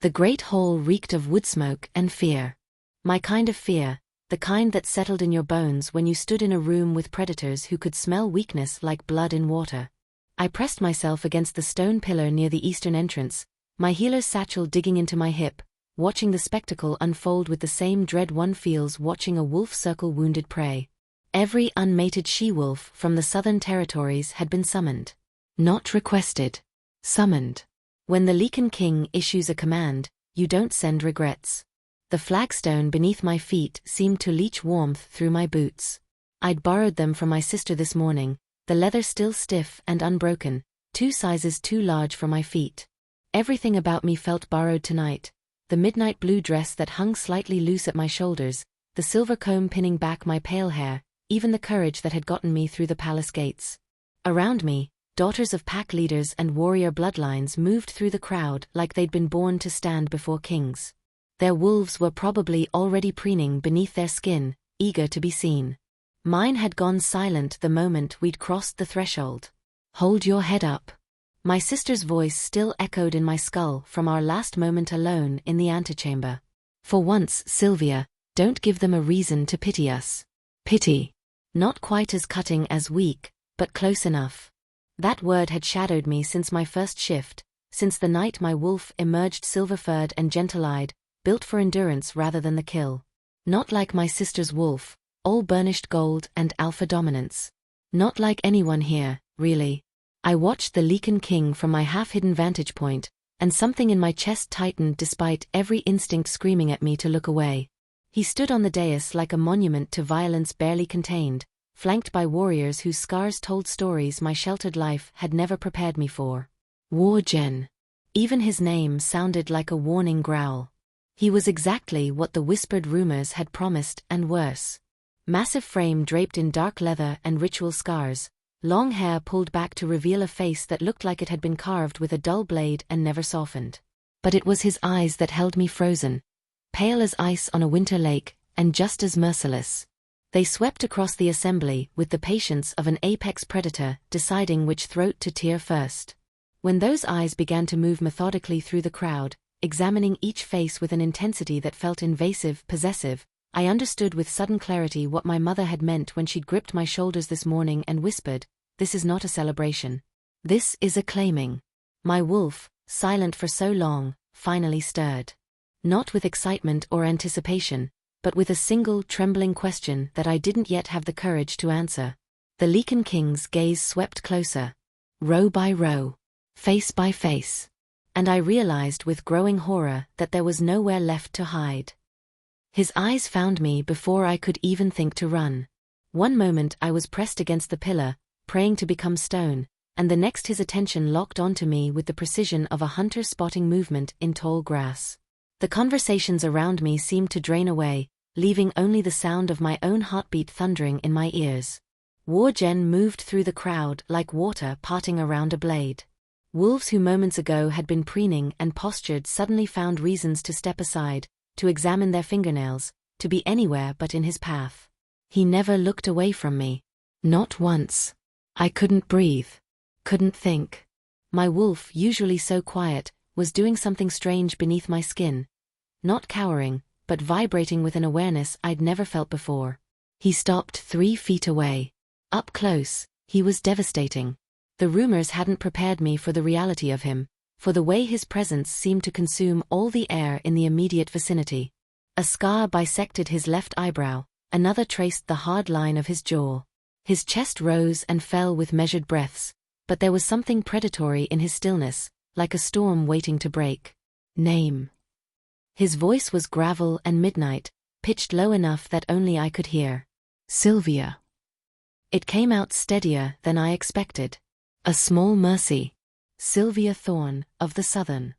The great hall reeked of wood smoke and fear. My kind of fear, the kind that settled in your bones when you stood in a room with predators who could smell weakness like blood in water. I pressed myself against the stone pillar near the eastern entrance, my healer's satchel digging into my hip, watching the spectacle unfold with the same dread one feels watching a wolf circle wounded prey. Every unmated she-wolf from the southern territories had been summoned. Not requested. Summoned. When the Lycan King issues a command, you don't send regrets. The flagstone beneath my feet seemed to leach warmth through my boots. I'd borrowed them from my sister this morning, the leather still stiff and unbroken, 2 sizes too large for my feet. Everything about me felt borrowed tonight. The midnight blue dress that hung slightly loose at my shoulders, the silver comb pinning back my pale hair, even the courage that had gotten me through the palace gates. Around me, daughters of pack leaders and warrior bloodlines moved through the crowd like they'd been born to stand before kings. Their wolves were probably already preening beneath their skin, eager to be seen. Mine had gone silent the moment we'd crossed the threshold. Hold your head up. My sister's voice still echoed in my skull from our last moment alone in the antechamber. For once, Sylvia, don't give them a reason to pity us. Pity. Not quite as cutting as weak, but close enough. That word had shadowed me since my first shift, since the night my wolf emerged silver-furred and gentle-eyed, built for endurance rather than the kill. Not like my sister's wolf, all burnished gold and alpha dominance. Not like anyone here, really. I watched the Lycan King from my half-hidden vantage point, and something in my chest tightened despite every instinct screaming at me to look away. He stood on the dais like a monument to violence barely contained, flanked by warriors whose scars told stories my sheltered life had never prepared me for. Wargen. Even his name sounded like a warning growl. He was exactly what the whispered rumors had promised and worse. Massive frame draped in dark leather and ritual scars, long hair pulled back to reveal a face that looked like it had been carved with a dull blade and never softened. But it was his eyes that held me frozen, pale as ice on a winter lake, and just as merciless. They swept across the assembly with the patience of an apex predator deciding which throat to tear first. When those eyes began to move methodically through the crowd, examining each face with an intensity that felt invasive, possessive, I understood with sudden clarity what my mother had meant when she'd gripped my shoulders this morning and whispered, "This is not a celebration. This is a claiming." My wolf, silent for so long, finally stirred. Not with excitement or anticipation, but with a single trembling question that I didn't yet have the courage to answer. The Lycan King's gaze swept closer. Row by row. Face by face. And I realized with growing horror that there was nowhere left to hide. His eyes found me before I could even think to run. One moment I was pressed against the pillar, praying to become stone, and the next his attention locked onto me with the precision of a hunter spotting movement in tall grass. The conversations around me seemed to drain away, leaving only the sound of my own heartbeat thundering in my ears. Wargen moved through the crowd like water parting around a blade. Wolves who moments ago had been preening and postured suddenly found reasons to step aside, to examine their fingernails, to be anywhere but in his path. He never looked away from me. Not once. I couldn't breathe. Couldn't think. My wolf, usually so quiet, was doing something strange beneath my skin. Not cowering, but vibrating with an awareness I'd never felt before. He stopped 3 feet away. Up close, he was devastating. The rumors hadn't prepared me for the reality of him, for the way his presence seemed to consume all the air in the immediate vicinity. A scar bisected his left eyebrow, another traced the hard line of his jaw. His chest rose and fell with measured breaths, but there was something predatory in his stillness, like a storm waiting to break. Name. His voice was gravel and midnight, pitched low enough that only I could hear. Sylvia. It came out steadier than I expected. A small mercy. Sylvia Thorne, of the Southern.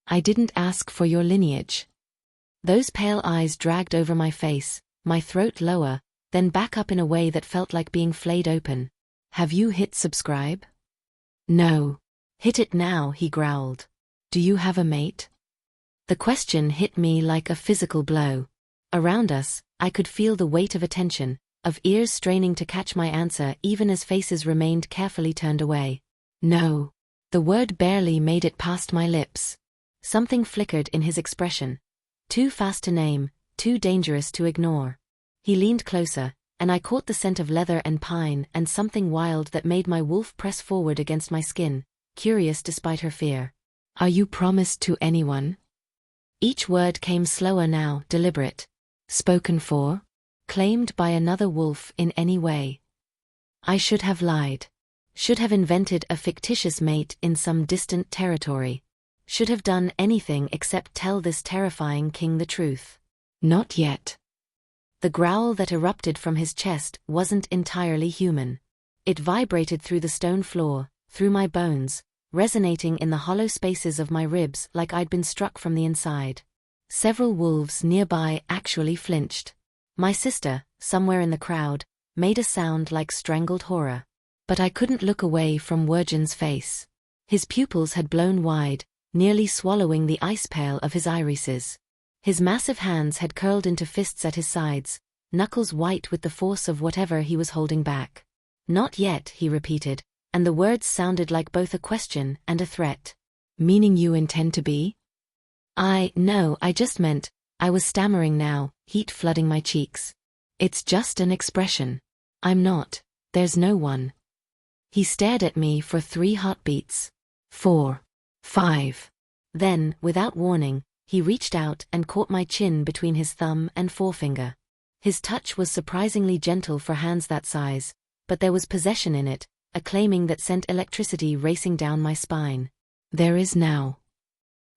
I didn't ask for your lineage. Those pale eyes dragged over my face, my throat lower, then back up in a way that felt like being flayed open. Have you hit subscribe? No. Hit it now, he growled. Do you have a mate? The question hit me like a physical blow. Around us, I could feel the weight of attention, of ears straining to catch my answer even as faces remained carefully turned away. No. The word barely made it past my lips. Something flickered in his expression. Too fast to name, too dangerous to ignore. He leaned closer, and I caught the scent of leather and pine and something wild that made my wolf press forward against my skin, curious despite her fear. "Are you promised to anyone?" Each word came slower now, deliberate. "Spoken for? Claimed by another wolf in any way?" I should have lied. Should have invented a fictitious mate in some distant territory. Should have done anything except tell this terrifying king the truth. Not yet. The growl that erupted from his chest wasn't entirely human. It vibrated through the stone floor, through my bones, resonating in the hollow spaces of my ribs like I'd been struck from the inside. Several wolves nearby actually flinched. My sister, somewhere in the crowd, made a sound like strangled horror. But I couldn't look away from Wergen's face. His pupils had blown wide, nearly swallowing the ice pail of his irises. His massive hands had curled into fists at his sides, knuckles white with the force of whatever he was holding back. "Not yet," he repeated, and the words sounded like both a question and a threat. "Meaning you intend to be?" No, I just meant," I was stammering now, heat flooding my cheeks. "It's just an expression. I'm not. There's no one." He stared at me for 3 heartbeats. 4. 5. Then, without warning, he reached out and caught my chin between his thumb and forefinger. His touch was surprisingly gentle for hands that size, but there was possession in it, a claiming that sent electricity racing down my spine. "There is now."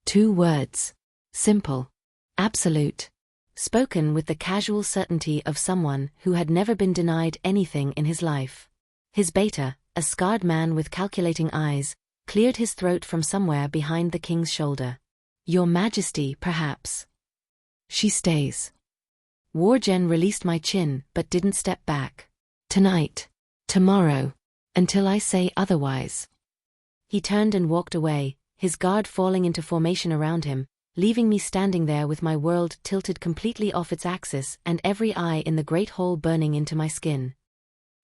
2 words. Simple. Absolute. Spoken with the casual certainty of someone who had never been denied anything in his life. His beta, a scarred man with calculating eyes, cleared his throat from somewhere behind the king's shoulder. "Your Majesty, perhaps." "She stays." Wergen released my chin but didn't step back. "Tonight. Tomorrow. Until I say otherwise." He turned and walked away, his guard falling into formation around him, leaving me standing there with my world tilted completely off its axis and every eye in the great hole burning into my skin.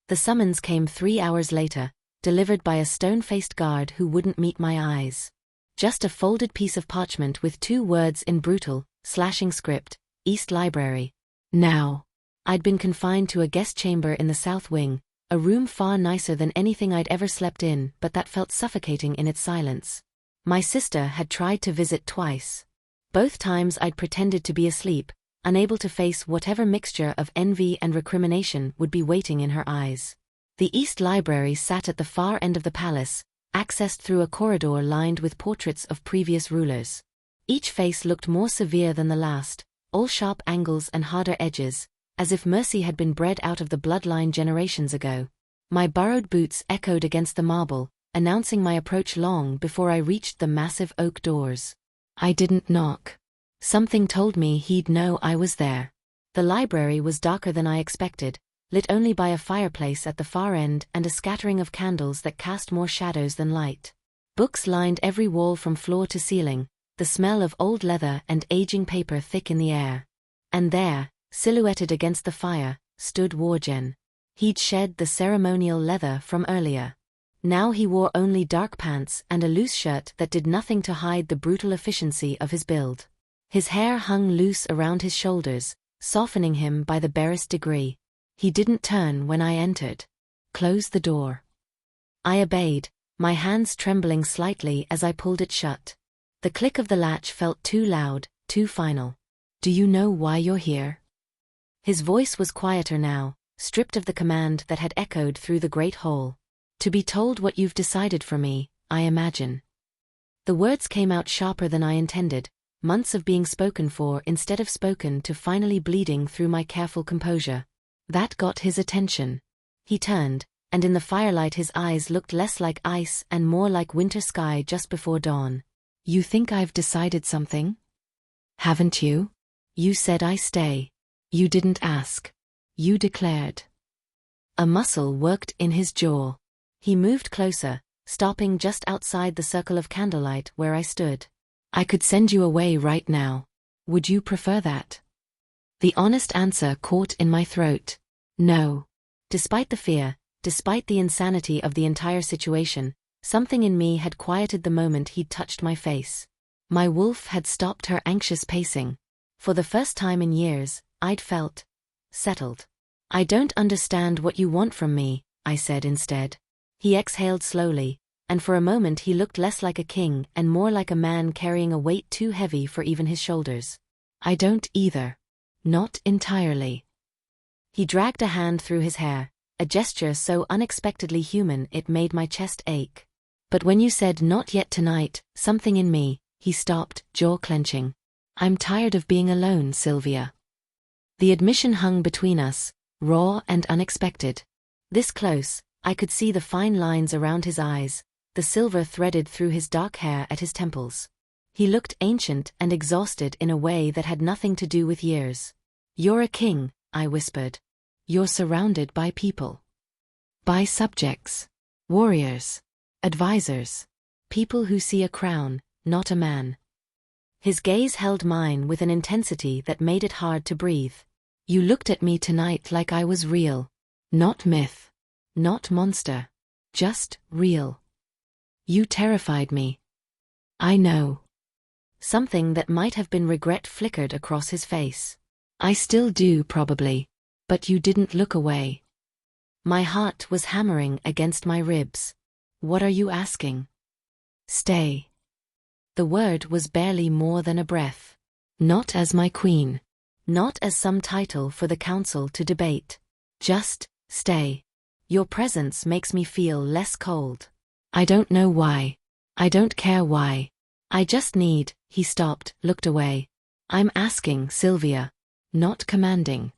The summons came 3 hours later, delivered by a stone-faced guard who wouldn't meet my eyes. Just a folded piece of parchment with 2 words in brutal, slashing script, "East Library." Now. I'd been confined to a guest chamber in the south wing, a room far nicer than anything I'd ever slept in, but that felt suffocating in its silence. My sister had tried to visit twice. Both times I'd pretended to be asleep, unable to face whatever mixture of envy and recrimination would be waiting in her eyes. The East Library sat at the far end of the palace, accessed through a corridor lined with portraits of previous rulers. Each face looked more severe than the last, all sharp angles and harder edges, as if mercy had been bred out of the bloodline generations ago. My burrowed boots echoed against the marble, announcing my approach long before I reached the massive oak doors. I didn't knock. Something told me he'd know I was there. The library was darker than I expected, lit only by a fireplace at the far end and a scattering of candles that cast more shadows than light. Books lined every wall from floor to ceiling, the smell of old leather and aging paper thick in the air. And there, silhouetted against the fire, stood Wergen. He'd shed the ceremonial leather from earlier. Now he wore only dark pants and a loose shirt that did nothing to hide the brutal efficiency of his build. His hair hung loose around his shoulders, softening him by the barest degree. He didn't turn when I entered. "Close the door." I obeyed, my hands trembling slightly as I pulled it shut. The click of the latch felt too loud, too final. "Do you know why you're here?" His voice was quieter now, stripped of the command that had echoed through the great hall. "To be told what you've decided for me, I imagine." The words came out sharper than I intended, months of being spoken for instead of spoken to finally bleeding through my careful composure. That got his attention. He turned, and in the firelight his eyes looked less like ice and more like winter sky just before dawn. "You think I've decided something? Haven't you? You said I stay. You didn't ask. You declared." A muscle worked in his jaw. He moved closer, stopping just outside the circle of candlelight where I stood. "I could send you away right now. Would you prefer that?" The honest answer caught in my throat. No. Despite the fear, despite the insanity of the entire situation, something in me had quieted the moment he'd touched my face. My wolf had stopped her anxious pacing. For the first time in years, I'd felt settled. I don't understand what you want from me, I said instead. He exhaled slowly, and for a moment he looked less like a king and more like a man carrying a weight too heavy for even his shoulders. I don't either. Not entirely. He dragged a hand through his hair, a gesture so unexpectedly human it made my chest ache. But when you said not yet tonight, something in me, he stopped, jaw clenching. I'm tired of being alone, Sylvia. The admission hung between us, raw and unexpected. This close, I could see the fine lines around his eyes, the silver threaded through his dark hair at his temples. He looked ancient and exhausted in a way that had nothing to do with years. You're a king, I whispered. You're surrounded by people. By subjects. Warriors. Advisors. People who see a crown, not a man. His gaze held mine with an intensity that made it hard to breathe. You looked at me tonight like I was real. Not myth. Not monster. Just real. You terrified me. I know. Something that might have been regret flickered across his face. I still do, probably. But you didn't look away. My heart was hammering against my ribs. What are you asking? Stay. The word was barely more than a breath. Not as my queen. Not as some title for the council to debate. Just, stay. Your presence makes me feel less cold. I don't know why. I don't care why. I just need. He stopped, looked away. I'm asking, Sylvia. Not commanding.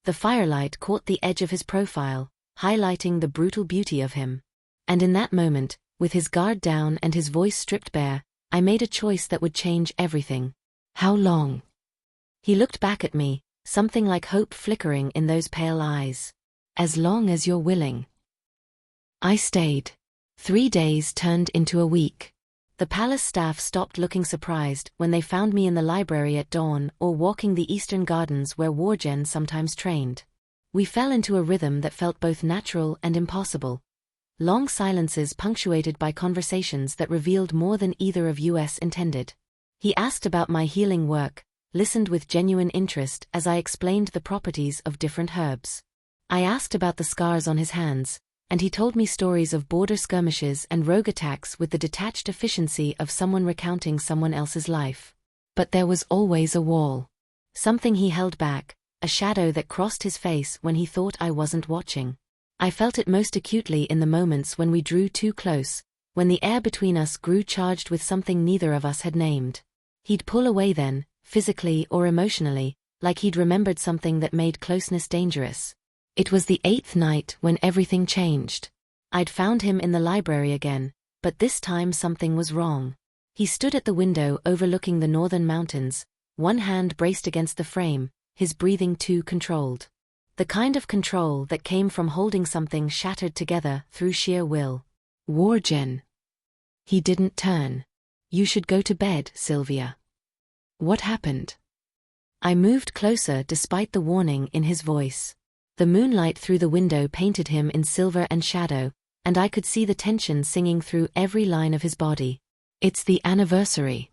The firelight caught the edge of his profile, highlighting the brutal beauty of him. And in that moment, with his guard down and his voice stripped bare, I made a choice that would change everything. How long? He looked back at me, something like hope flickering in those pale eyes. As long as you're willing. I stayed. 3 days turned into a week. The palace staff stopped looking surprised when they found me in the library at dawn or walking the eastern gardens where Wargen sometimes trained. We fell into a rhythm that felt both natural and impossible. Long silences punctuated by conversations that revealed more than either of us intended. He asked about my healing work, listened with genuine interest as I explained the properties of different herbs. I asked about the scars on his hands, and he told me stories of border skirmishes and rogue attacks with the detached efficiency of someone recounting someone else's life. But there was always a wall. Something he held back, a shadow that crossed his face when he thought I wasn't watching. I felt it most acutely in the moments when we drew too close, when the air between us grew charged with something neither of us had named. He'd pull away then, physically or emotionally, like he'd remembered something that made closeness dangerous. It was the 8th night when everything changed. I'd found him in the library again, but this time something was wrong. He stood at the window overlooking the northern mountains, one hand braced against the frame, his breathing too controlled. The kind of control that came from holding something shattered together through sheer will. Wargen. He didn't turn. You should go to bed, Sylvia. What happened? I moved closer despite the warning in his voice. The moonlight through the window painted him in silver and shadow, and I could see the tension singing through every line of his body. It's the anniversary.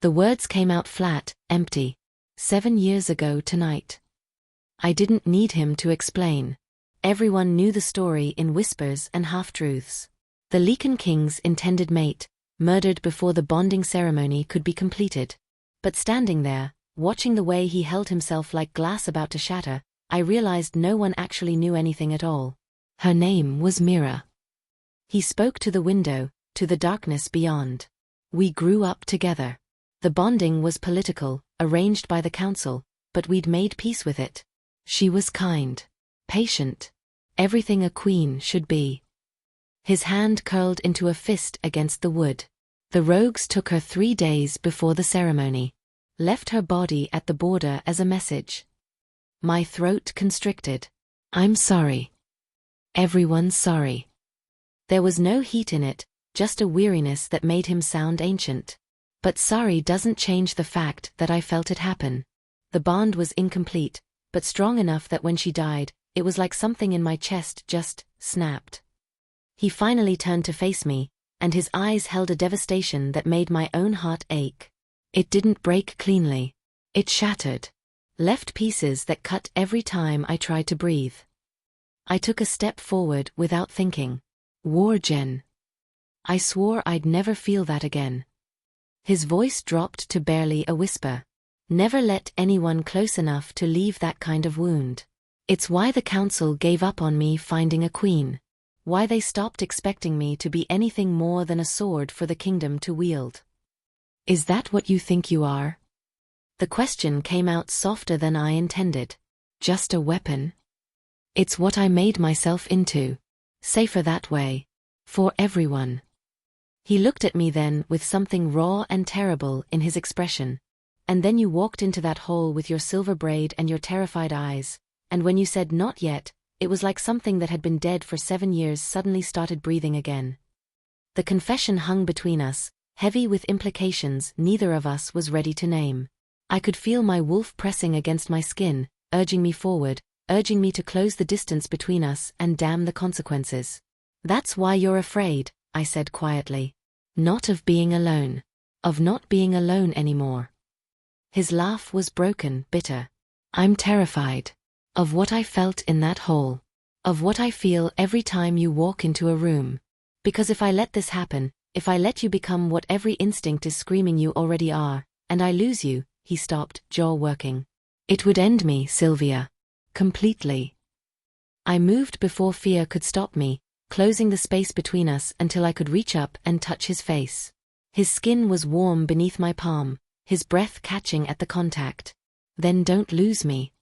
The words came out flat, empty. 7 years ago tonight. I didn't need him to explain. Everyone knew the story in whispers and half-truths. The Lycan King's intended mate, murdered before the bonding ceremony could be completed. But standing there, watching the way he held himself like glass about to shatter, I realized no one actually knew anything at all. Her name was Mira. He spoke to the window, to the darkness beyond. We grew up together. The bonding was political, arranged by the council, but we'd made peace with it. She was kind, patient, everything a queen should be. His hand curled into a fist against the wood. The rogues took her 3 days before the ceremony. Left her body at the border as a message. My throat constricted. I'm sorry. Everyone's sorry. There was no heat in it, just a weariness that made him sound ancient. But sorry doesn't change the fact that I felt it happen. The bond was incomplete, but strong enough that when she died, it was like something in my chest just snapped. He finally turned to face me, and his eyes held a devastation that made my own heart ache. It didn't break cleanly. It shattered. Left pieces that cut every time I tried to breathe. I took a step forward without thinking. Wargen. I swore I'd never feel that again. His voice dropped to barely a whisper. Never let anyone close enough to leave that kind of wound. It's why the council gave up on me finding a queen. Why they stopped expecting me to be anything more than a sword for the kingdom to wield. Is that what you think you are? The question came out softer than I intended. Just a weapon? It's what I made myself into. Safer that way. For everyone. He looked at me then with something raw and terrible in his expression. And then you walked into that hole with your silver braid and your terrified eyes, and when you said not yet, it was like something that had been dead for 7 years suddenly started breathing again. The confession hung between us, heavy with implications neither of us was ready to name. I could feel my wolf pressing against my skin, urging me forward, urging me to close the distance between us and damn the consequences. That's why you're afraid, I said quietly. Not of being alone. Of not being alone anymore. His laugh was broken, bitter. I'm terrified. Of what I felt in that hole. Of what I feel every time you walk into a room. Because if I let this happen, if I let you become what every instinct is screaming you already are, and I lose you, he stopped, jaw working. It would end me, Sylvia. Completely. I moved before fear could stop me, closing the space between us until I could reach up and touch his face. His skin was warm beneath my palm, his breath catching at the contact. Then don't lose me.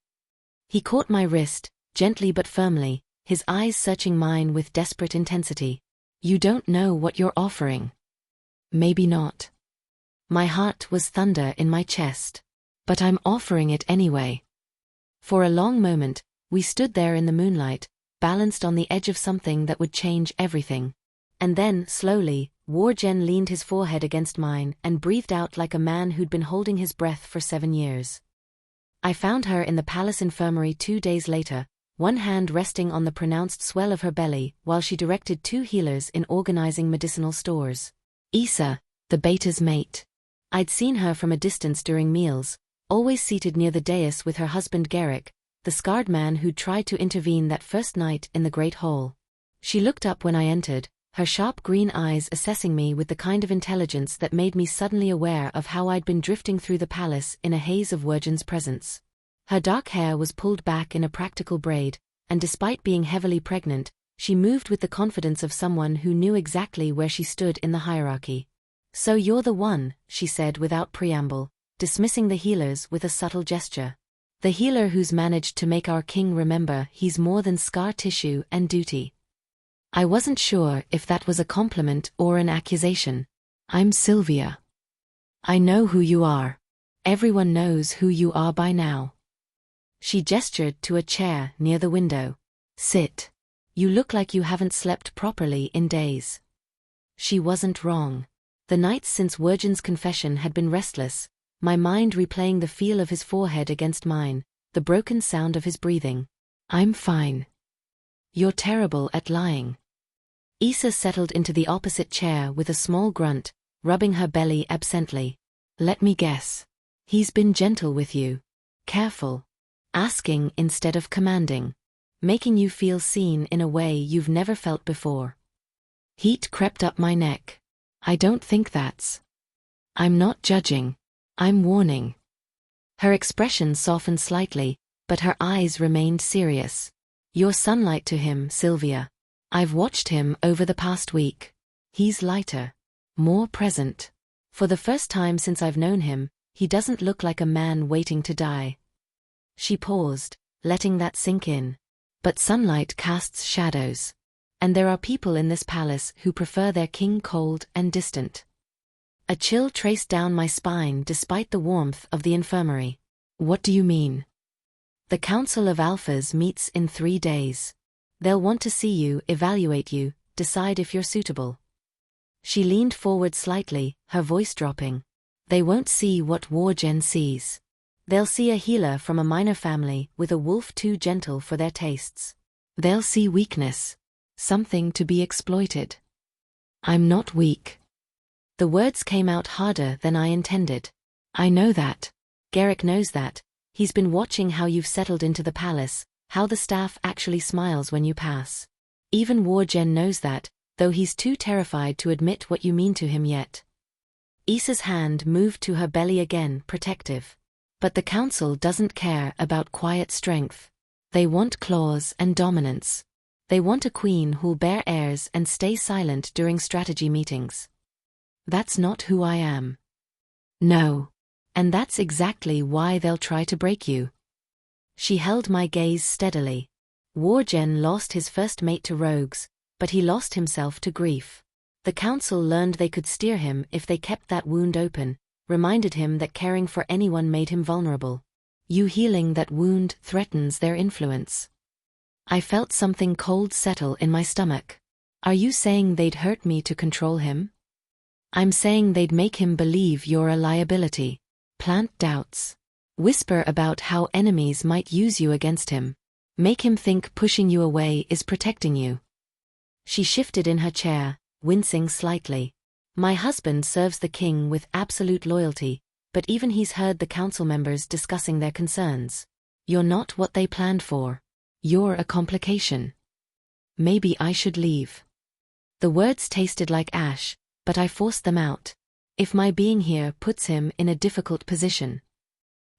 He caught my wrist, gently but firmly, his eyes searching mine with desperate intensity. You don't know what you're offering. Maybe not. My heart was thunder in my chest. But I'm offering it anyway. For a long moment, we stood there in the moonlight, balanced on the edge of something that would change everything. And then, slowly, Wargen leaned his forehead against mine and breathed out like a man who'd been holding his breath for 7 years. I found her in the palace infirmary 2 days later, one hand resting on the pronounced swell of her belly while she directed 2 healers in organizing medicinal stores. Issa, the beta's mate. I'd seen her from a distance during meals, always seated near the dais with her husband Garrick, the scarred man who'd tried to intervene that first night in the Great Hall. She looked up when I entered, her sharp green eyes assessing me with the kind of intelligence that made me suddenly aware of how I'd been drifting through the palace in a haze of Wergen's presence. Her dark hair was pulled back in a practical braid, and despite being heavily pregnant, she moved with the confidence of someone who knew exactly where she stood in the hierarchy. So you're the one, she said without preamble, dismissing the healers with a subtle gesture. The healer who's managed to make our king remember he's more than scar tissue and duty. I wasn't sure if that was a compliment or an accusation. I'm Sylvia. I know who you are. Everyone knows who you are by now. She gestured to a chair near the window. Sit. You look like you haven't slept properly in days. She wasn't wrong. The nights since Wergen's confession had been restless, my mind replaying the feel of his forehead against mine, the broken sound of his breathing. I'm fine. You're terrible at lying. Issa settled into the opposite chair with a small grunt, rubbing her belly absently. Let me guess. He's been gentle with you. Careful. Asking instead of commanding. Making you feel seen in a way you've never felt before. Heat crept up my neck. I don't think that's. I'm not judging. I'm warning. Her expression softened slightly, but her eyes remained serious. You're sunlight to him, Sylvia. I've watched him over the past week. He's lighter. More present. For the first time since I've known him, he doesn't look like a man waiting to die. She paused, letting that sink in. But sunlight casts shadows. And there are people in this palace who prefer their king cold and distant. A chill traced down my spine despite the warmth of the infirmary. What do you mean? The Council of Alphas meets in 3 days. They'll want to see you, evaluate you, decide if you're suitable. She leaned forward slightly, her voice dropping. They won't see what Wargen sees. They'll see a healer from a minor family with a wolf too gentle for their tastes. They'll see weakness. Something to be exploited. I'm not weak. The words came out harder than I intended. I know that. Garrick knows that. He's been watching how you've settled into the palace, how the staff actually smiles when you pass. Even Wargen knows that, though he's too terrified to admit what you mean to him yet. Issa's hand moved to her belly again, protective. But the council doesn't care about quiet strength. They want claws and dominance. They want a queen who'll bear heirs and stay silent during strategy meetings. That's not who I am. No. And that's exactly why they'll try to break you. She held my gaze steadily. Wargen lost his first mate to rogues, but he lost himself to grief. The council learned they could steer him if they kept that wound open, reminded him that caring for anyone made him vulnerable. You healing that wound threatens their influence. I felt something cold settle in my stomach. Are you saying they'd hurt me to control him? I'm saying they'd make him believe you're a liability. Plant doubts. Whisper about how enemies might use you against him. Make him think pushing you away is protecting you. She shifted in her chair, wincing slightly. My husband serves the king with absolute loyalty, but even he's heard the council members discussing their concerns. You're not what they planned for. You're a complication. Maybe I should leave. The words tasted like ash, but I forced them out. If my being here puts him in a difficult position.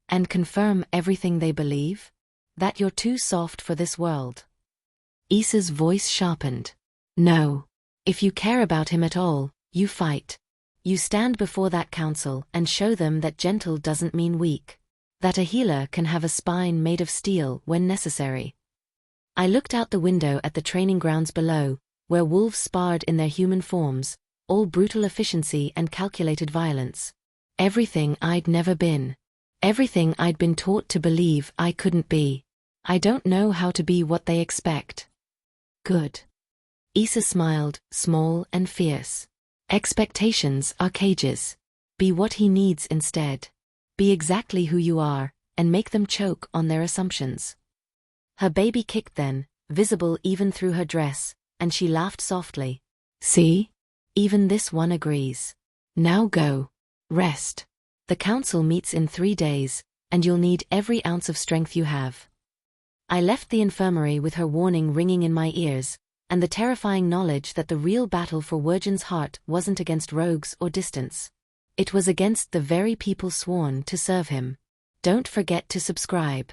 And confirm everything they believe? That you're too soft for this world. Issa's voice sharpened. No. If you care about him at all, you fight. You stand before that council and show them that gentle doesn't mean weak. That a healer can have a spine made of steel when necessary. I looked out the window at the training grounds below, where wolves sparred in their human forms, all brutal efficiency and calculated violence. Everything I'd never been. Everything I'd been taught to believe I couldn't be. I don't know how to be what they expect. Good. Issa smiled, small and fierce. Expectations are cages. Be what he needs instead. Be exactly who you are, and make them choke on their assumptions. Her baby kicked then, visible even through her dress, and she laughed softly. See? Even this one agrees. Now go. Rest. The council meets in 3 days, and you'll need every ounce of strength you have. I left the infirmary with her warning ringing in my ears, and the terrifying knowledge that the real battle for Wergen's heart wasn't against rogues or distance. It was against the very people sworn to serve him. Don't forget to subscribe.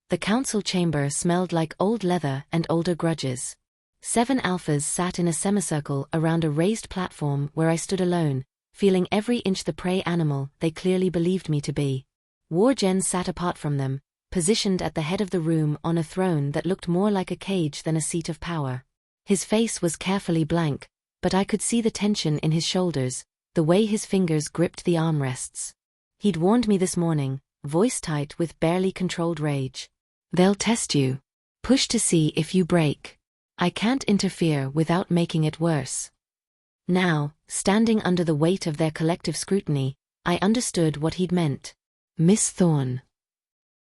The council chamber smelled like old leather and older grudges. 7 alphas sat in a semicircle around a raised platform where I stood alone, feeling every inch the prey animal they clearly believed me to be. Wargen sat apart from them, positioned at the head of the room on a throne that looked more like a cage than a seat of power. His face was carefully blank, but I could see the tension in his shoulders, the way his fingers gripped the armrests. He'd warned me this morning, voice tight with barely controlled rage. They'll test you. Push to see if you break. I can't interfere without making it worse. Now, standing under the weight of their collective scrutiny, I understood what he'd meant. Miss Thorne.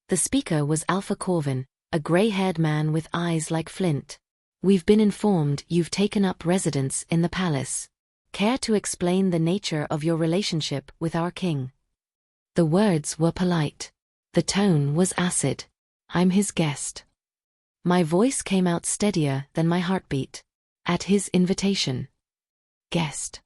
The speaker was Alpha Corvin, a grey-haired man with eyes like flint. We've been informed you've taken up residence in the palace. Care to explain the nature of your relationship with our king? The words were polite. The tone was acid. I'm his guest. My voice came out steadier than my heartbeat. At his invitation. Guest.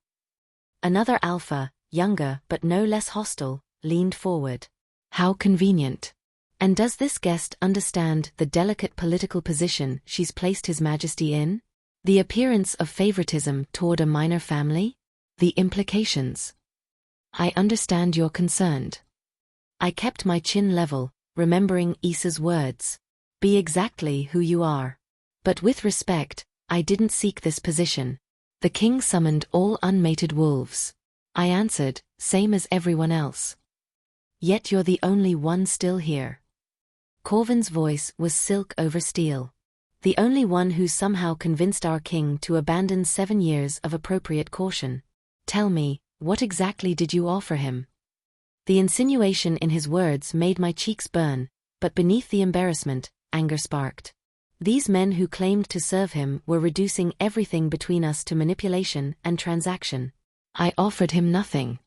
Another alpha, younger but no less hostile, leaned forward. How convenient. And does this guest understand the delicate political position she's placed His Majesty in? The appearance of favoritism toward a minor family? The implications. I understand you're concerned. I kept my chin level, remembering Issa's words. Be exactly who you are. But with respect, I didn't seek this position. The king summoned all unmated wolves. I answered, same as everyone else. Yet you're the only one still here. Corvin's voice was silk over steel. The only one who somehow convinced our king to abandon 7 years of appropriate caution. Tell me, what exactly did you offer him? The insinuation in his words made my cheeks burn, but beneath the embarrassment, anger sparked. These men who claimed to serve him were reducing everything between us to manipulation and transaction. I offered him nothing.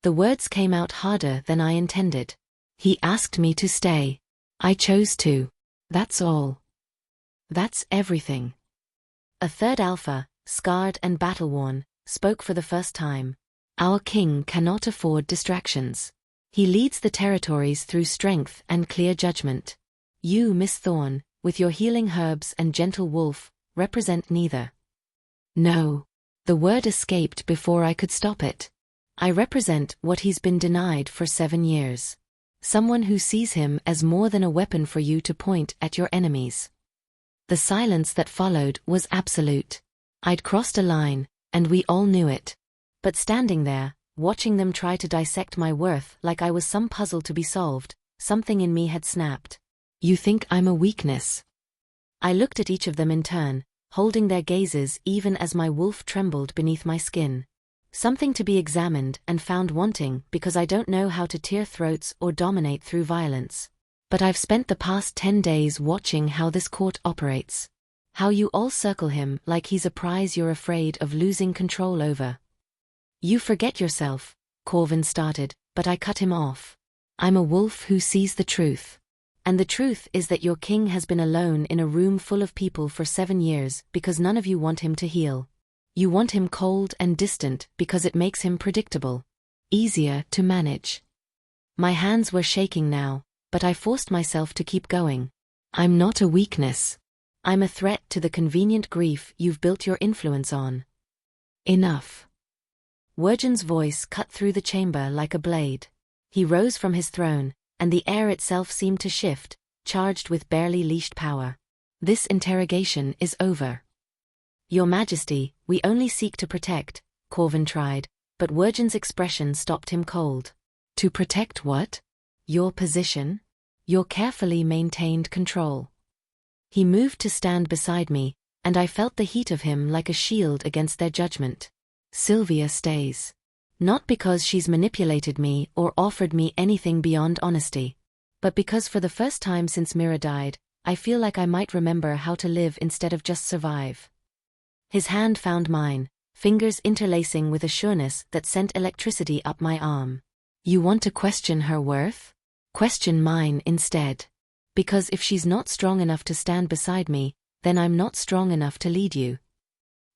The words came out harder than I intended. He asked me to stay. I chose to. That's all. That's everything. A third alpha, scarred and battle-worn, spoke for the first time. Our king cannot afford distractions. He leads the territories through strength and clear judgment. You, Miss Thorn, with your healing herbs and gentle wolf, represent neither. No. The word escaped before I could stop it. I represent what he's been denied for 7 years. Someone who sees him as more than a weapon for you to point at your enemies. The silence that followed was absolute. I'd crossed a line, and we all knew it. But standing there, watching them try to dissect my worth like I was some puzzle to be solved, something in me had snapped. You think I'm a weakness? I looked at each of them in turn, holding their gazes even as my wolf trembled beneath my skin. Something to be examined and found wanting because I don't know how to tear throats or dominate through violence. But I've spent the past 10 days watching how this court operates. How you all circle him like he's a prize you're afraid of losing control over. You forget yourself, Corvin started, but I cut him off. I'm a wolf who sees the truth. And the truth is that your king has been alone in a room full of people for 7 years because none of you want him to heal. You want him cold and distant because it makes him predictable. Easier to manage. My hands were shaking now, but I forced myself to keep going. I'm not a weakness. I'm a threat to the convenient grief you've built your influence on. Enough. Wergen's voice cut through the chamber like a blade. He rose from his throne, and the air itself seemed to shift, charged with barely leashed power. This interrogation is over. Your Majesty, we only seek to protect, Corvin tried, but Wergen's expression stopped him cold. To protect what? Your position? Your carefully maintained control. He moved to stand beside me, and I felt the heat of him like a shield against their judgment. Sylvia stays. Not because she's manipulated me or offered me anything beyond honesty, but because for the first time since Mira died, I feel like I might remember how to live instead of just survive. His hand found mine, fingers interlacing with a sureness that sent electricity up my arm. You want to question her worth? Question mine instead. Because if she's not strong enough to stand beside me, then I'm not strong enough to lead you.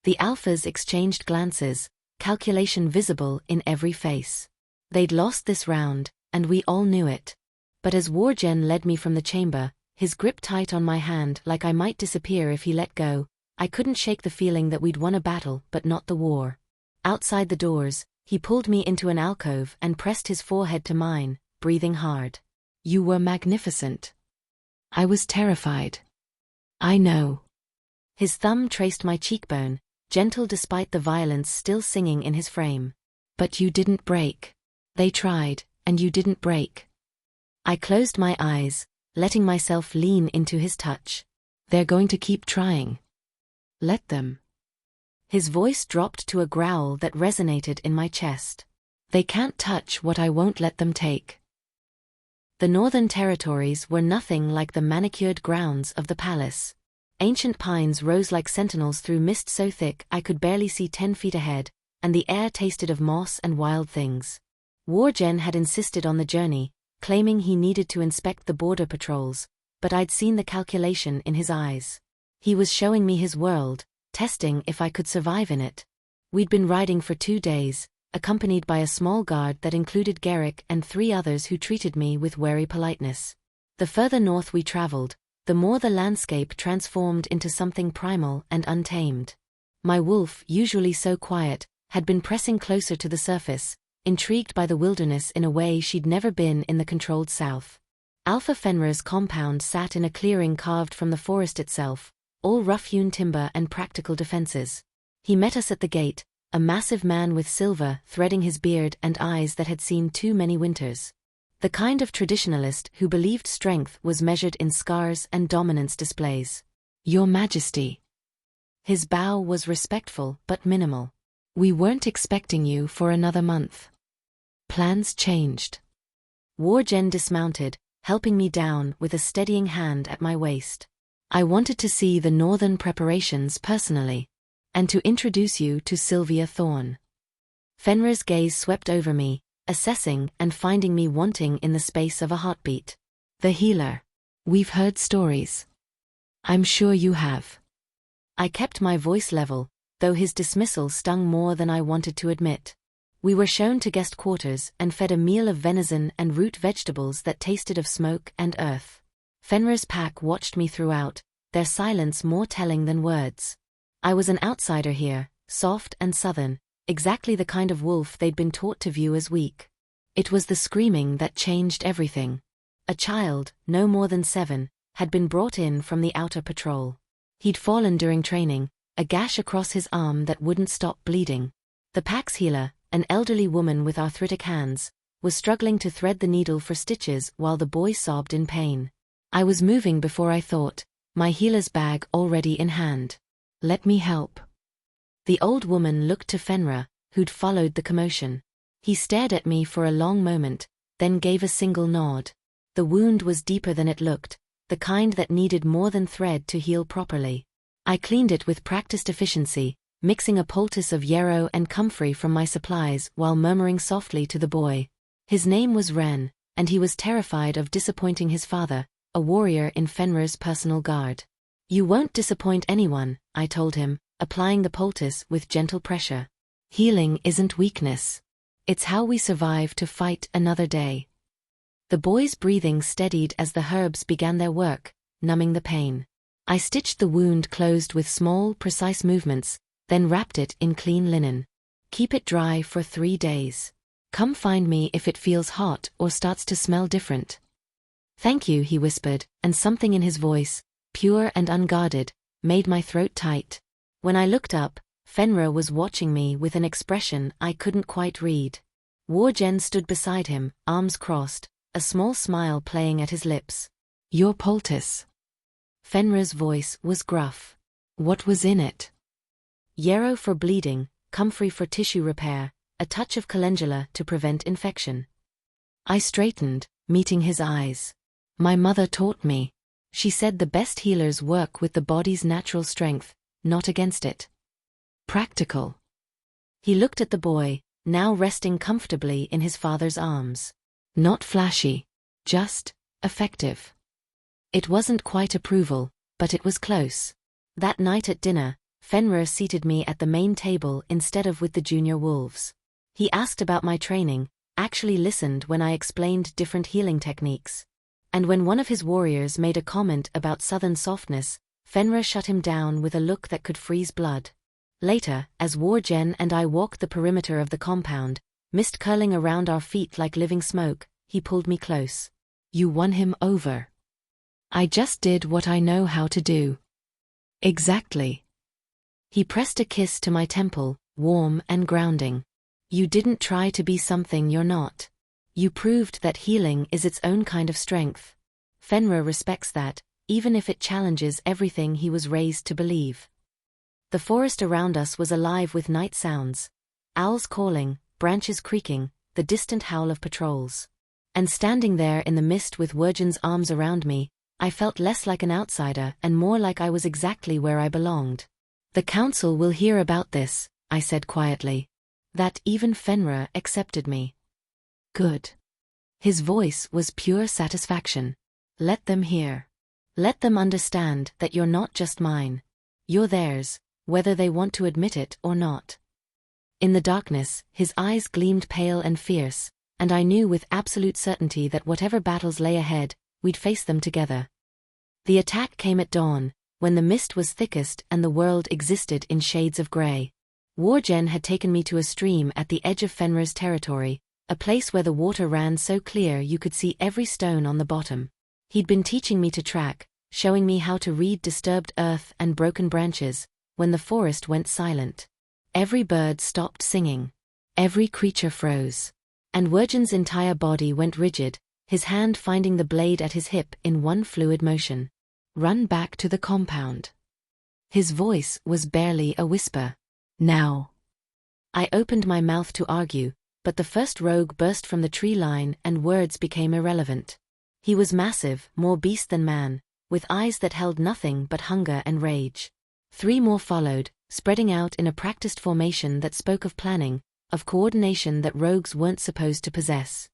The alphas exchanged glances, calculation visible in every face. They'd lost this round, and we all knew it. But as Wergen led me from the chamber, his grip tight on my hand like I might disappear if he let go, I couldn't shake the feeling that we'd won a battle but not the war. Outside the doors, he pulled me into an alcove and pressed his forehead to mine, breathing hard. You were magnificent. I was terrified. I know. His thumb traced my cheekbone, gentle despite the violence still singing in his frame. But you didn't break. They tried, and you didn't break. I closed my eyes, letting myself lean into his touch. They're going to keep trying. Let them. His voice dropped to a growl that resonated in my chest. They can't touch what I won't let them take. The northern territories were nothing like the manicured grounds of the palace. Ancient pines rose like sentinels through mist so thick I could barely see 10 feet ahead, and the air tasted of moss and wild things. Wergen had insisted on the journey, claiming he needed to inspect the border patrols, but I'd seen the calculation in his eyes. He was showing me his world, testing if I could survive in it. We'd been riding for 2 days, accompanied by a small guard that included Garrick and 3 others who treated me with wary politeness. The further north we traveled, the more the landscape transformed into something primal and untamed. My wolf, usually so quiet, had been pressing closer to the surface, intrigued by the wilderness in a way she'd never been in the controlled south. Alpha Fenrir's compound sat in a clearing carved from the forest itself, all rough-hewn timber and practical defenses. He met us at the gate, a massive man with silver threading his beard and eyes that had seen too many winters. The kind of traditionalist who believed strength was measured in scars and dominance displays. Your Majesty. His bow was respectful but minimal. We weren't expecting you for another month. Plans changed. Wergen dismounted, helping me down with a steadying hand at my waist. I wanted to see the northern preparations personally, and to introduce you to Sylvia Thorne. Fenrir's gaze swept over me, assessing and finding me wanting in the space of a heartbeat. The healer. We've heard stories. I'm sure you have. I kept my voice level, though his dismissal stung more than I wanted to admit. We were shown to guest quarters and fed a meal of venison and root vegetables that tasted of smoke and earth. Fenrir's pack watched me throughout, their silence more telling than words. I was an outsider here, soft and southern, exactly the kind of wolf they'd been taught to view as weak. It was the screaming that changed everything. A child, no more than 7, had been brought in from the outer patrol. He'd fallen during training, a gash across his arm that wouldn't stop bleeding. The pack's healer, an elderly woman with arthritic hands, was struggling to thread the needle for stitches while the boy sobbed in pain. I was moving before I thought, my healer's bag already in hand. Let me help. The old woman looked to Fenrir, who'd followed the commotion. He stared at me for a long moment, then gave a single nod. The wound was deeper than it looked, the kind that needed more than thread to heal properly. I cleaned it with practiced efficiency, mixing a poultice of yarrow and comfrey from my supplies while murmuring softly to the boy. His name was Ren, and he was terrified of disappointing his father, a warrior in Fenrir's personal guard. You won't disappoint anyone, I told him, applying the poultice with gentle pressure. Healing isn't weakness. It's how we survive to fight another day. The boy's breathing steadied as the herbs began their work, numbing the pain. I stitched the wound closed with small, precise movements, then wrapped it in clean linen. Keep it dry for 3 days. Come find me if it feels hot or starts to smell different. Thank you, he whispered, and something in his voice, pure and unguarded, made my throat tight. When I looked up, Fenrir was watching me with an expression I couldn't quite read. Warjen stood beside him, arms crossed, a small smile playing at his lips. Your poultice. Fenrir's voice was gruff. What was in it? Yarrow for bleeding, comfrey for tissue repair, a touch of calendula to prevent infection. I straightened, meeting his eyes. My mother taught me. She said the best healers work with the body's natural strength, not against it. Practical. He looked at the boy, now resting comfortably in his father's arms. Not flashy, just effective. It wasn't quite approval, but it was close. That night at dinner, Fenrir seated me at the main table instead of with the junior wolves. He asked about my training, actually listened when I explained different healing techniques. And when one of his warriors made a comment about southern softness, Fenrir shut him down with a look that could freeze blood. Later, as Warjen and I walked the perimeter of the compound, mist curling around our feet like living smoke, he pulled me close. You won him over. I just did what I know how to do. Exactly. He pressed a kiss to my temple, warm and grounding. You didn't try to be something you're not. You proved that healing is its own kind of strength. Fenrir respects that, even if it challenges everything he was raised to believe. The forest around us was alive with night sounds. Owls calling, branches creaking, the distant howl of patrols. And standing there in the mist with Wergen's arms around me, I felt less like an outsider and more like I was exactly where I belonged. The council will hear about this, I said quietly. That even Fenrir accepted me. Good. His voice was pure satisfaction. Let them hear. Let them understand that you're not just mine. You're theirs, whether they want to admit it or not. In the darkness, his eyes gleamed pale and fierce, and I knew with absolute certainty that whatever battles lay ahead, we'd face them together. The attack came at dawn, when the mist was thickest and the world existed in shades of grey. Warjen had taken me to a stream at the edge of Fenrir's territory, a place where the water ran so clear you could see every stone on the bottom. He'd been teaching me to track, showing me how to read disturbed earth and broken branches, when the forest went silent. Every bird stopped singing. Every creature froze. And Wergen's entire body went rigid, his hand finding the blade at his hip in one fluid motion. Run back to the compound. His voice was barely a whisper. Now. I opened my mouth to argue, but the first rogue burst from the tree line and words became irrelevant. He was massive, more beast than man, with eyes that held nothing but hunger and rage. 3 more followed, spreading out in a practiced formation that spoke of planning, of coordination that rogues weren't supposed to possess.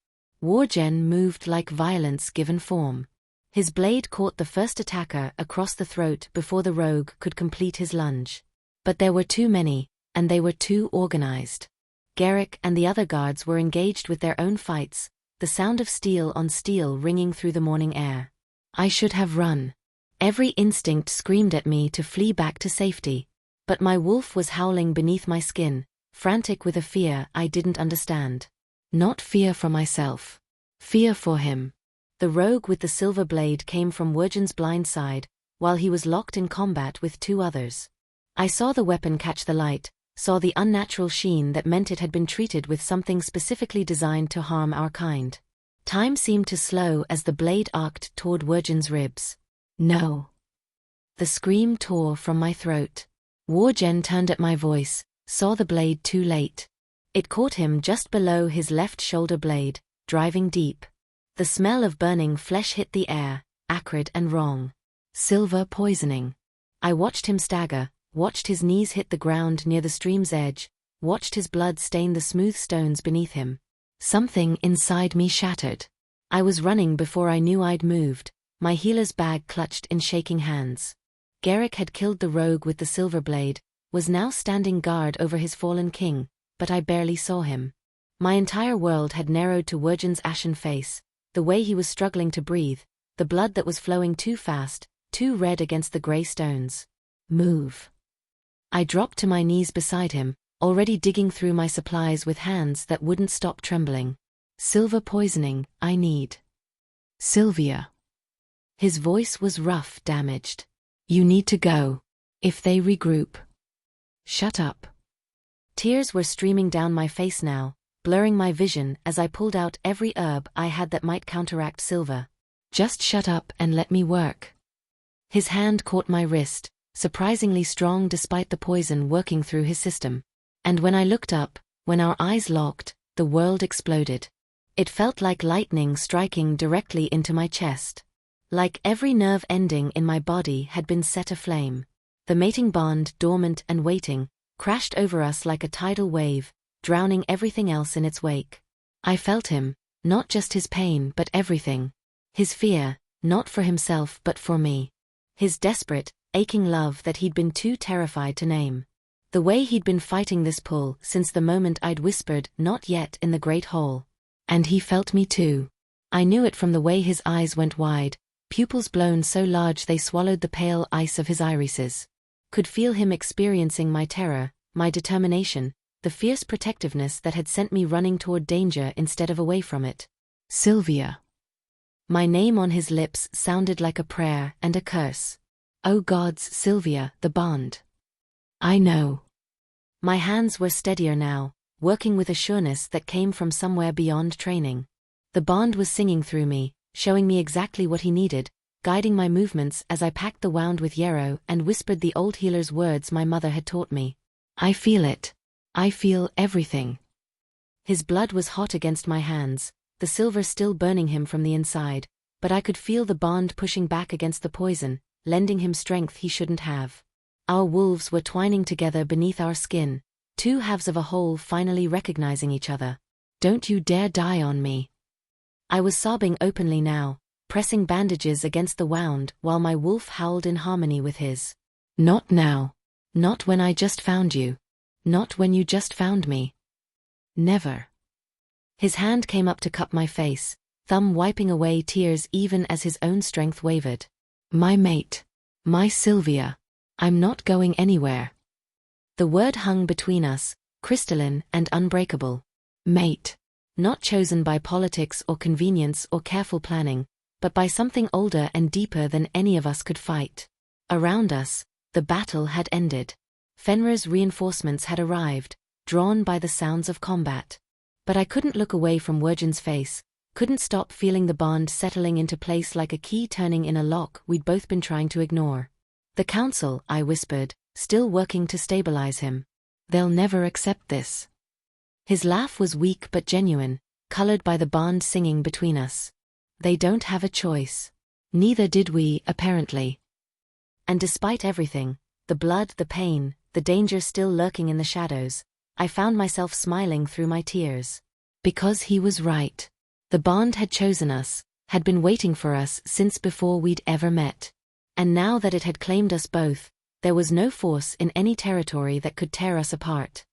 Wargen moved like violence given form. His blade caught the first attacker across the throat before the rogue could complete his lunge. But there were too many, and they were too organized. Garrick and the other guards were engaged with their own fights, the sound of steel on steel ringing through the morning air. I should have run. Every instinct screamed at me to flee back to safety. But my wolf was howling beneath my skin, frantic with a fear I didn't understand. Not fear for myself. Fear for him. The rogue with the silver blade came from Wergen's blind side, while he was locked in combat with 2 others. I saw the weapon catch the light, saw the unnatural sheen that meant it had been treated with something specifically designed to harm our kind. Time seemed to slow as the blade arced toward Wergen's ribs. No. The scream tore from my throat. Wargen turned at my voice, saw the blade too late. It caught him just below his left shoulder blade, driving deep. The smell of burning flesh hit the air, acrid and wrong. Silver poisoning. I watched him stagger, watched his knees hit the ground near the stream's edge, watched his blood stain the smooth stones beneath him. Something inside me shattered. I was running before I knew I'd moved, my healer's bag clutched in shaking hands. Garrick had killed the rogue with the silver blade, was now standing guard over his fallen king, but I barely saw him. My entire world had narrowed to Wergen's ashen face, the way he was struggling to breathe, the blood that was flowing too fast, too red against the grey stones. Move. I dropped to my knees beside him, already digging through my supplies with hands that wouldn't stop trembling. Silver poisoning, I need. Sylvia. His voice was rough, damaged. You need to go. If they regroup. Shut up. Tears were streaming down my face now, blurring my vision as I pulled out every herb I had that might counteract silver. Just shut up and let me work. His hand caught my wrist, surprisingly strong despite the poison working through his system. And when I looked up, when our eyes locked, the world exploded. It felt like lightning striking directly into my chest. Like every nerve ending in my body had been set aflame. The mating bond, dormant and waiting, crashed over us like a tidal wave, drowning everything else in its wake. I felt him, not just his pain but everything. His fear, not for himself but for me. His desperate, aching love that he'd been too terrified to name. The way he'd been fighting this pull since the moment I'd whispered, "Not yet," in the great hall. And he felt me too. I knew it from the way his eyes went wide, pupils blown so large they swallowed the pale ice of his irises. Could feel him experiencing my terror, my determination, the fierce protectiveness that had sent me running toward danger instead of away from it. Sylvia. My name on his lips sounded like a prayer and a curse. Oh gods, Sylvia, the bond. I know. My hands were steadier now, working with a sureness that came from somewhere beyond training. The bond was singing through me, showing me exactly what he needed, guiding my movements as I packed the wound with yarrow and whispered the old healer's words my mother had taught me. I feel it. I feel everything. His blood was hot against my hands, the silver still burning him from the inside, but I could feel the bond pushing back against the poison, lending him strength he shouldn't have. Our wolves were twining together beneath our skin, 2 halves of a whole finally recognizing each other. Don't you dare die on me. I was sobbing openly now, pressing bandages against the wound while my wolf howled in harmony with his. Not now. Not when I just found you. Not when you just found me. Never. His hand came up to cup my face, thumb wiping away tears even as his own strength wavered. My mate. My Sylvia. I'm not going anywhere. The word hung between us, crystalline and unbreakable. Mate. Not chosen by politics or convenience or careful planning, but by something older and deeper than any of us could fight. Around us, the battle had ended. Fenrir's reinforcements had arrived, drawn by the sounds of combat. But I couldn't look away from Wergen's face, couldn't stop feeling the bond settling into place like a key turning in a lock we'd both been trying to ignore. The council, I whispered, still working to stabilize him. They'll never accept this. His laugh was weak but genuine, colored by the bond singing between us. They don't have a choice. Neither did we, apparently. And despite everything, the blood, the pain, the danger still lurking in the shadows, I found myself smiling through my tears. Because he was right. The bond had chosen us, had been waiting for us since before we'd ever met. And now that it had claimed us both, there was no force in any territory that could tear us apart.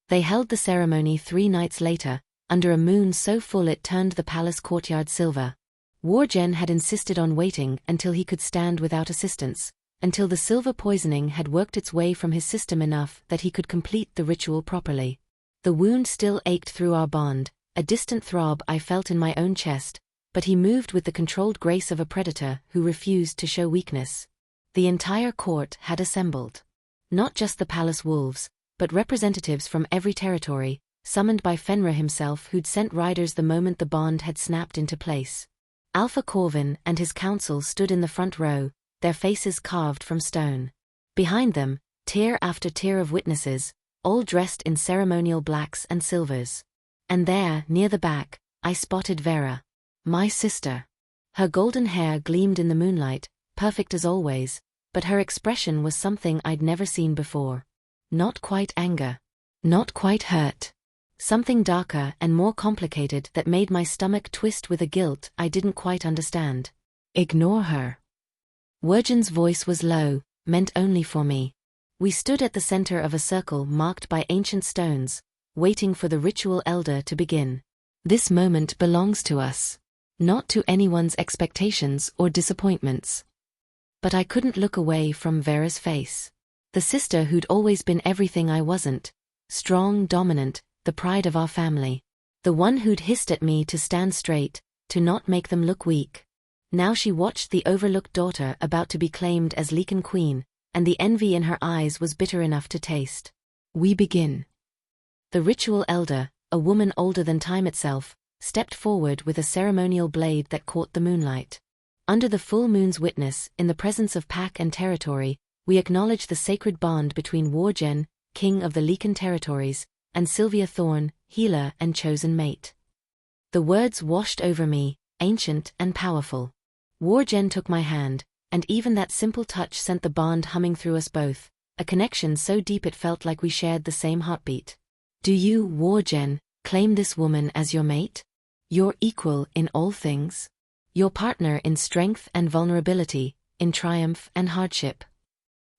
They held the ceremony 3 nights later, under a moon so full it turned the palace courtyard silver. Wargen had insisted on waiting until he could stand without assistance, until the silver poisoning had worked its way from his system enough that he could complete the ritual properly. The wound still ached through our bond, a distant throb I felt in my own chest, but he moved with the controlled grace of a predator who refused to show weakness. The entire court had assembled. Not just the palace wolves, but representatives from every territory, summoned by Fenrir himself who'd sent riders the moment the bond had snapped into place. Alpha Corvin and his council stood in the front row, their faces carved from stone. Behind them, tier after tier of witnesses, all dressed in ceremonial blacks and silvers. And there, near the back, I spotted Vera. My sister. Her golden hair gleamed in the moonlight, perfect as always, but her expression was something I'd never seen before. Not quite anger. Not quite hurt. Something darker and more complicated that made my stomach twist with a guilt I didn't quite understand. Ignore her. Wergen's voice was low, meant only for me. We stood at the center of a circle marked by ancient stones, waiting for the ritual elder to begin. This moment belongs to us. Not to anyone's expectations or disappointments. But I couldn't look away from Vera's face. The sister who'd always been everything I wasn't. Strong, dominant, the pride of our family. The one who'd hissed at me to stand straight, to not make them look weak. Now she watched the overlooked daughter about to be claimed as Lycan Queen, and the envy in her eyes was bitter enough to taste. We begin. The ritual elder, a woman older than time itself, stepped forward with a ceremonial blade that caught the moonlight. Under the full moon's witness, in the presence of pack and territory, we acknowledge the sacred bond between Wargen, king of the Lycan territories, and Sylvia Thorne, healer and chosen mate. The words washed over me, ancient and powerful. Wargen took my hand, and even that simple touch sent the bond humming through us both, a connection so deep it felt like we shared the same heartbeat. Do you, Wargen, claim this woman as your mate? Your equal in all things? Your partner in strength and vulnerability, in triumph and hardship?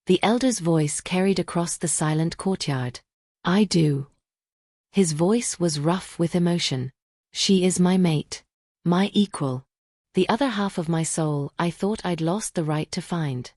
The elder's voice carried across the silent courtyard. I do. His voice was rough with emotion. She is my mate. My equal. The other half of my soul I thought I'd lost the right to find.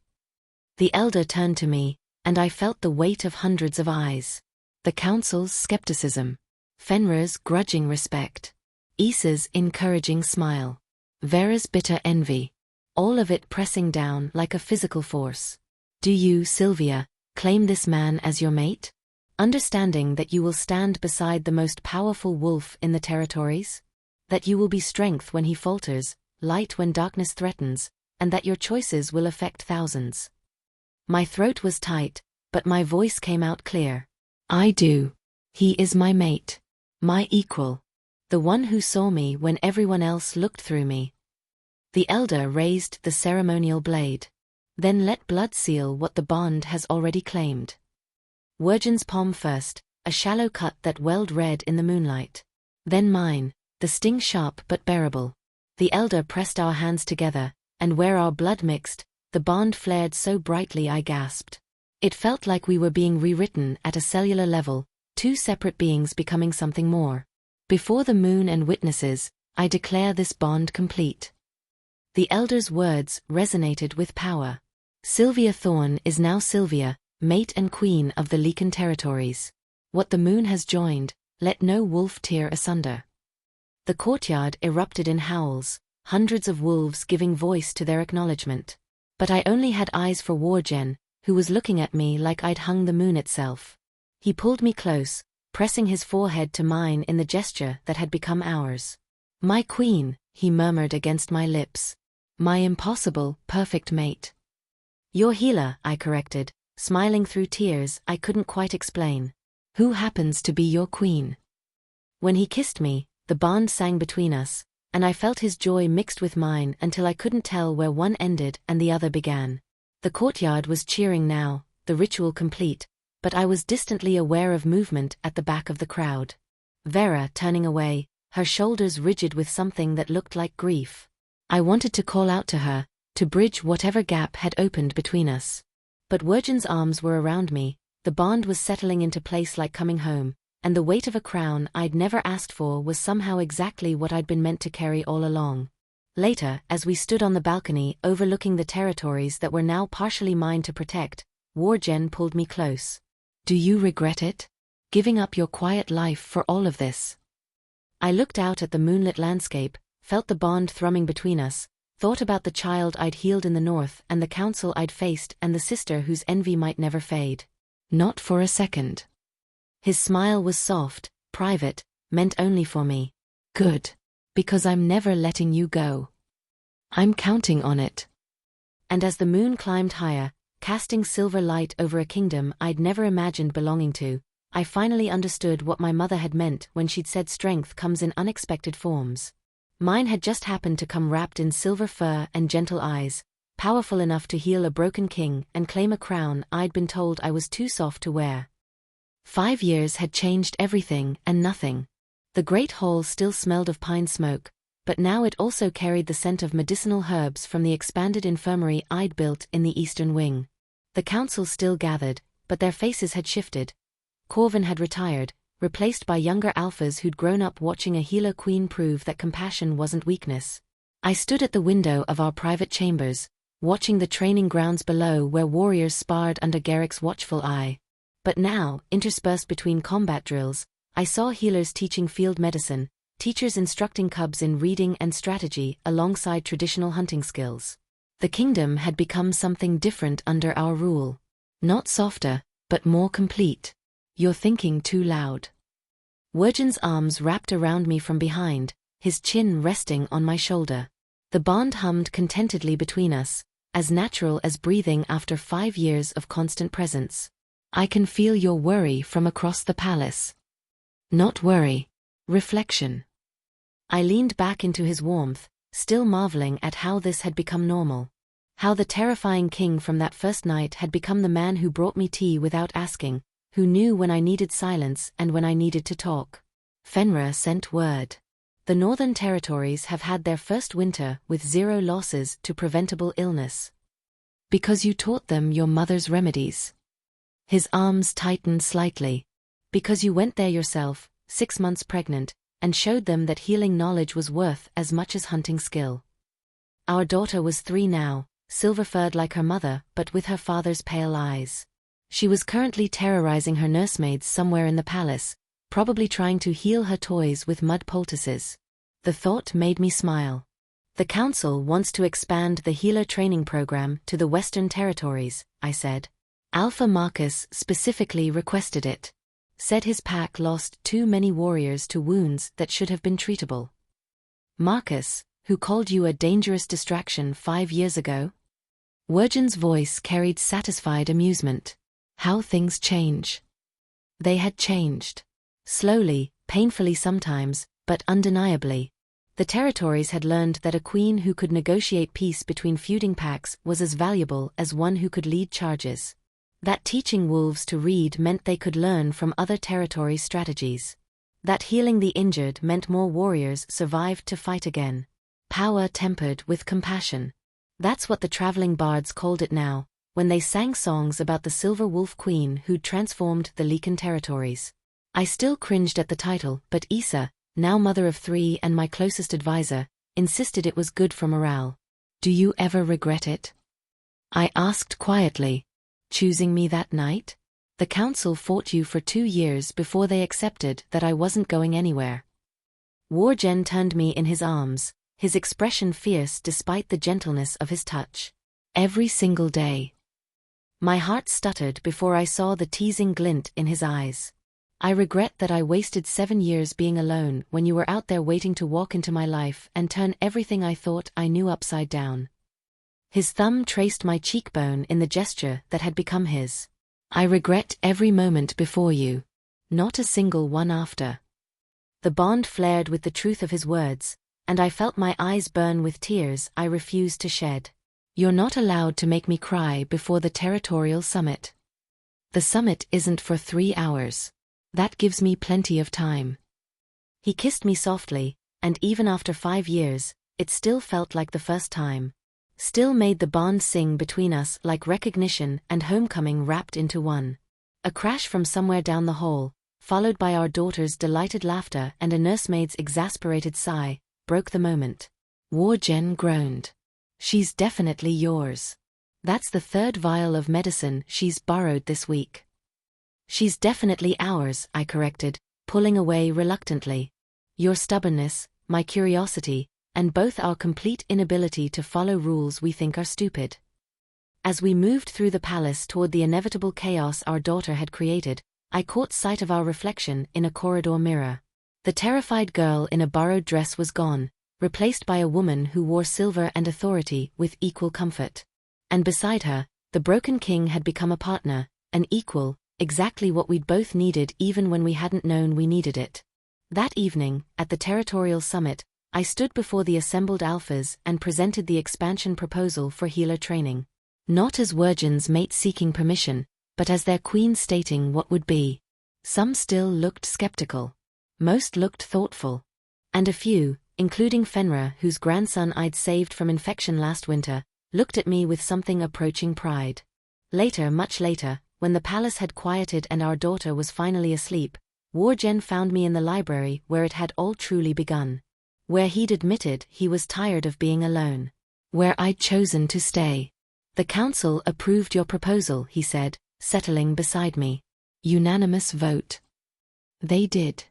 The elder turned to me, and I felt the weight of hundreds of eyes. The council's skepticism. Fenrir's grudging respect. Isa's encouraging smile. Vera's bitter envy. All of it pressing down like a physical force. Do you, Sylvia, claim this man as your mate? Understanding that you will stand beside the most powerful wolf in the territories? That you will be strength when he falters, light when darkness threatens, and that your choices will affect thousands. My throat was tight, but my voice came out clear. I do. He is my mate. My equal. The one who saw me when everyone else looked through me. The elder raised the ceremonial blade. Then let blood seal what the bond has already claimed. Wergen's palm first, a shallow cut that welled red in the moonlight. Then mine, the sting sharp but bearable. The elder pressed our hands together, and where our blood mixed, the bond flared so brightly I gasped. It felt like we were being rewritten at a cellular level, 2 separate beings becoming something more. Before the moon and witnesses, I declare this bond complete. The elder's words resonated with power. Sylvia Thorne is now Sylvia, mate and queen of the Lycan territories. What the moon has joined, let no wolf tear asunder. The courtyard erupted in howls, hundreds of wolves giving voice to their acknowledgement. But I only had eyes for Wargen, who was looking at me like I'd hung the moon itself. He pulled me close, pressing his forehead to mine in the gesture that had become ours. My queen, he murmured against my lips. My impossible, perfect mate. Your healer, I corrected, smiling through tears I couldn't quite explain. Who happens to be your queen? When he kissed me, the bond sang between us, and I felt his joy mixed with mine until I couldn't tell where one ended and the other began. The courtyard was cheering now, the ritual complete, but I was distantly aware of movement at the back of the crowd. Vera turning away, her shoulders rigid with something that looked like grief. I wanted to call out to her, to bridge whatever gap had opened between us. But Werjan's arms were around me, the bond was settling into place like coming home, and the weight of a crown I'd never asked for was somehow exactly what I'd been meant to carry all along. Later, as we stood on the balcony overlooking the territories that were now partially mine to protect, Werjan pulled me close. "Do you regret it? Giving up your quiet life for all of this?" I looked out at the moonlit landscape, felt the bond thrumming between us, thought about the child I'd healed in the north and the council I'd faced and the sister whose envy might never fade. "Not for a second." His smile was soft, private, meant only for me. "Good. Because I'm never letting you go. I'm counting on it." And as the moon climbed higher, casting silver light over a kingdom I'd never imagined belonging to, I finally understood what my mother had meant when she'd said strength comes in unexpected forms. Mine had just happened to come wrapped in silver fur and gentle eyes, powerful enough to heal a broken king and claim a crown I'd been told I was too soft to wear. 5 years had changed everything and nothing. The great hall still smelled of pine smoke, but now it also carried the scent of medicinal herbs from the expanded infirmary I'd built in the eastern wing. The council still gathered, but their faces had shifted. Corvin had retired, replaced by younger alphas who'd grown up watching a healer queen prove that compassion wasn't weakness. I stood at the window of our private chambers, watching the training grounds below where warriors sparred under Garrick's watchful eye. But now, interspersed between combat drills, I saw healers teaching field medicine, teachers instructing cubs in reading and strategy alongside traditional hunting skills. The kingdom had become something different under our rule. Not softer, but more complete. "You're thinking too loud." Werjan's arms wrapped around me from behind, his chin resting on my shoulder. The bond hummed contentedly between us, as natural as breathing after 5 years of constant presence. "I can feel your worry from across the palace." Not worry. Reflection. I leaned back into his warmth, still marveling at how this had become normal. How the terrifying king from that first night had become the man who brought me tea without asking, who knew when I needed silence and when I needed to talk. Fenrir sent word. The Northern Territories have had their first winter with 0 losses to preventable illness. "Because you taught them your mother's remedies." His arms tightened slightly. "Because you went there yourself, 6 months pregnant, and showed them that healing knowledge was worth as much as hunting skill." Our daughter was 3 now, silver-furred like her mother but with her father's pale eyes. She was currently terrorizing her nursemaids somewhere in the palace, probably trying to heal her toys with mud poultices. The thought made me smile. "The council wants to expand the healer training program to the Western Territories," I said. "Alpha Marcus specifically requested it. Said his pack lost too many warriors to wounds that should have been treatable." "Marcus, who called you a dangerous distraction 5 years ago?" Werjan's voice carried satisfied amusement. How things change. They had changed. Slowly, painfully sometimes, but undeniably. The territories had learned that a queen who could negotiate peace between feuding packs was as valuable as one who could lead charges. That teaching wolves to read meant they could learn from other territories' strategies. That healing the injured meant more warriors survived to fight again. Power tempered with compassion. That's what the traveling bards called it now, when they sang songs about the Silver Wolf Queen who'd transformed the Lycan territories. I still cringed at the title, but Issa, now mother of 3 and my closest advisor, insisted it was good for morale. "Do you ever regret it?" I asked quietly. "Choosing me that night? The council fought you for 2 years before they accepted that I wasn't going anywhere." Werjan turned me in his arms, his expression fierce despite the gentleness of his touch. "Every single day." My heart stuttered before I saw the teasing glint in his eyes. "I regret that I wasted 7 years being alone when you were out there waiting to walk into my life and turn everything I thought I knew upside down." His thumb traced my cheekbone in the gesture that had become his. "I regret every moment before you. Not a single one after." The bond flared with the truth of his words, and I felt my eyes burn with tears I refused to shed. You're not allowed to make me cry before the territorial summit. The summit isn't for 3 hours. That gives me plenty of time. He kissed me softly, and even after 5 years, it still felt like the first time. Still made the bond sing between us like recognition and homecoming wrapped into one. A crash from somewhere down the hall, followed by our daughter's delighted laughter and a nursemaid's exasperated sigh, broke the moment. Warjen groaned. She's definitely yours. That's the 3rd vial of medicine she's borrowed this week. She's definitely ours, I corrected, pulling away reluctantly. Your stubbornness, my curiosity, and both our complete inability to follow rules we think are stupid. As we moved through the palace toward the inevitable chaos our daughter had created, I caught sight of our reflection in a corridor mirror. The terrified girl in a borrowed dress was gone, replaced by a woman who wore silver and authority with equal comfort. And beside her, the broken king had become a partner, an equal, exactly what we'd both needed even when we hadn't known we needed it. That evening, at the territorial summit, I stood before the assembled alphas and presented the expansion proposal for healer training. Not as Wergen's mate seeking permission, but as their queen stating what would be. Some still looked skeptical. Most looked thoughtful. And a few, including Fenrir, whose grandson I'd saved from infection last winter, looked at me with something approaching pride. Later, much later, when the palace had quieted and our daughter was finally asleep, Wargen found me in the library where it had all truly begun. Where he'd admitted he was tired of being alone. Where I'd chosen to stay. The council approved your proposal, he said, settling beside me. Unanimous vote. They did.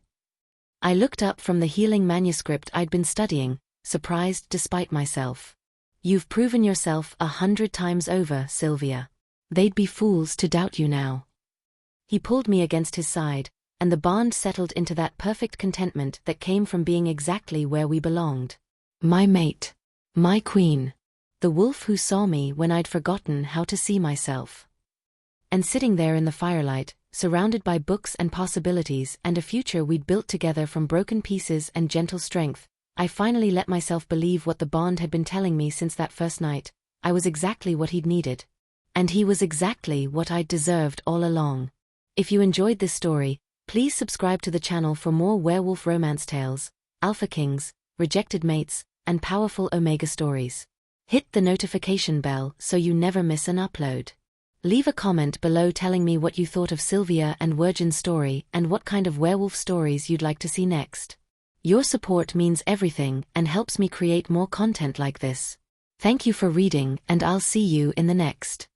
I looked up from the healing manuscript I'd been studying, surprised despite myself. You've proven yourself 100 times over, Sylvia. They'd be fools to doubt you now. He pulled me against his side, and the bond settled into that perfect contentment that came from being exactly where we belonged. My mate. My queen. The wolf who saw me when I'd forgotten how to see myself. And sitting there in the firelight, surrounded by books and possibilities and a future we'd built together from broken pieces and gentle strength, I finally let myself believe what the bond had been telling me since that first night. I was exactly what he'd needed. And he was exactly what I'd deserved all along. If you enjoyed this story, please subscribe to the channel for more werewolf romance tales, alpha kings, rejected mates, and powerful omega stories. Hit the notification bell so you never miss an upload. Leave a comment below telling me what you thought of Sylvia and Wergen's story and what kind of werewolf stories you'd like to see next. Your support means everything and helps me create more content like this. Thank you for reading, and I'll see you in the next.